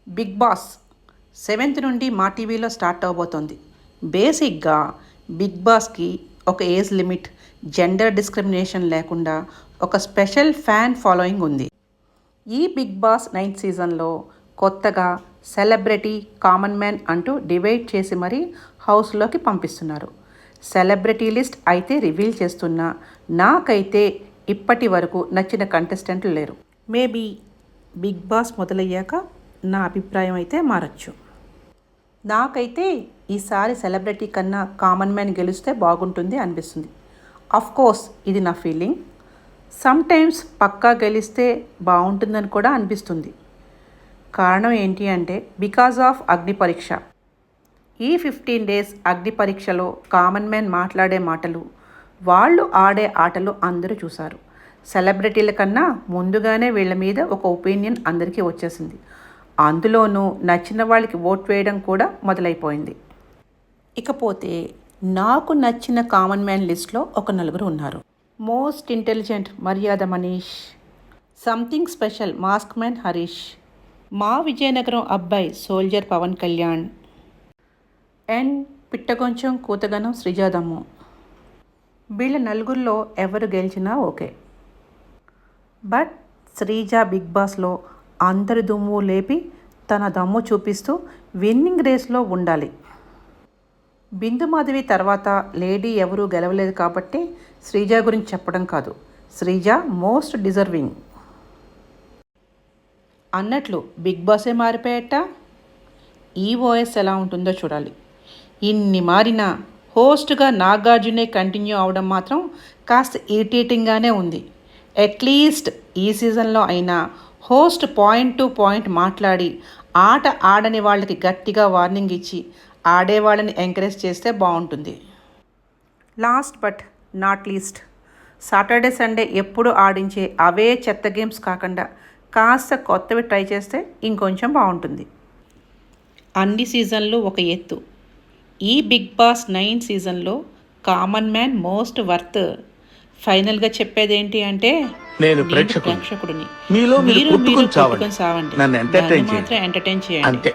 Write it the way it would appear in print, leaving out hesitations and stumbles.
Big boss 7th నుండి మా టీవీలో స్టార్ట్ అవబోతోంది. బేసిక్గా బిగ్ బాస్కి ఒక ఏజ్ లిమిట్, జెండర్ డిస్క్రిమినేషన్ లేకుండా ఒక స్పెషల్ ఫ్యాన్ ఫాలోయింగ్ ఉంది. ఈ బిగ్ బాస్ 9th సీజన్లో కొత్తగా సెలబ్రిటీ, కామన్ మ్యాన్ అంటూ డివైడ్ చేసి మరీ హౌస్లోకి పంపిస్తున్నారు. సెలబ్రిటీ లిస్ట్ అయితే రివీల్ చేస్తున్నా నాకైతే ఇప్పటి వరకు నచ్చిన కంటెస్టెంట్లు లేరు. మేబీ బిగ్ బాస్ మొదలయ్యాక నా అభిప్రాయం అయితే మారచ్చు. నాకైతే ఈసారి సెలబ్రిటీ కన్నా కామన్ మ్యాన్ గెలిస్తే బాగుంటుంది అనిపిస్తుంది. కోర్స్ ఇది నా ఫీలింగ్. సమ్టైమ్స్ పక్కా గెలిస్తే బాగుంటుందని కూడా అనిపిస్తుంది. కారణం ఏంటి అంటే బికాజ్ ఆఫ్ అగ్ని పరీక్ష. ఈ 15 days అగ్ని పరీక్షలో కామన్ మ్యాన్ మాట్లాడే మాటలు, వాళ్ళు ఆడే ఆటలు అందరూ చూశారు. సెలబ్రిటీల కన్నా ముందుగానే వీళ్ళ మీద ఒక ఒపీనియన్ అందరికీ వచ్చేసింది. అందులోనూ నచ్చిన వాళ్ళకి ఓట్ వేయడం కూడా మొదలైపోయింది. ఇకపోతే నాకు నచ్చిన కామన్ మ్యాన్ లిస్ట్లో ఒక నలుగురు ఉన్నారు. మోస్ట్ ఇంటెలిజెంట్ మర్యాద Manish, something special mask man Harish, మా విజయనగరం అబ్బాయి సోల్జర్ పవన్ కళ్యాణ్ అండ్ పిట్టగొంచెం కూతగనం శ్రీజాదమ్ము. వీళ్ళ నలుగురిలో ఎవరు గెలిచినా ఓకే. బట్ శ్రీజ బిగ్ బాస్లో అందరి దుమ్ము లేపి తన దమ్ము చూపిస్తూ విన్నింగ్ రేస్లో ఉండాలి. బిందు మాధవి తర్వాత లేడీ ఎవరూ గెలవలేదు కాబట్టి శ్రీజ గురించి చెప్పడం కాదు, శ్రీజ మోస్ట్ డిజర్వింగ్. అన్నట్లు బిగ్ బాసే మారిపోయేట. ఈ వాయిస్ ఎలా ఉంటుందో చూడాలి. ఇన్ని మారినా హోస్ట్గా నాగార్జునే కంటిన్యూ అవడం మాత్రం కాస్త ఇరిటేటింగ్గానే ఉంది. అట్లీస్ట్ ఈ సీజన్లో అయినా హోస్ట్ పాయింట్ టు పాయింట్ మాట్లాడి ఆట ఆడని వాళ్ళకి గట్టిగా వార్నింగ్ ఇచ్చి ఆడేవాళ్ళని ఎంకరేజ్ చేస్తే బాగుంటుంది. Last but not least, Saturday Sunday ఎప్పుడు ఆడించే అవే చెత్త గేమ్స్ కాకుండా కాస్త కొత్తవి ట్రై చేస్తే ఇంకొంచెం బాగుంటుంది. అన్ని సీజన్లు ఒక ఎత్తు, ఈ బిగ్ బాస్ 9 సీజన్లో కామన్ మ్యాన్ మోస్ట్ వర్త్. ఫైనల్గా చెప్పేదేంటి అంటే నేను ప్రేక్షకుడిని, మీరు కొట్టుకొని సావండి, నన్ను ఎంటర్టైన్ చేయండి.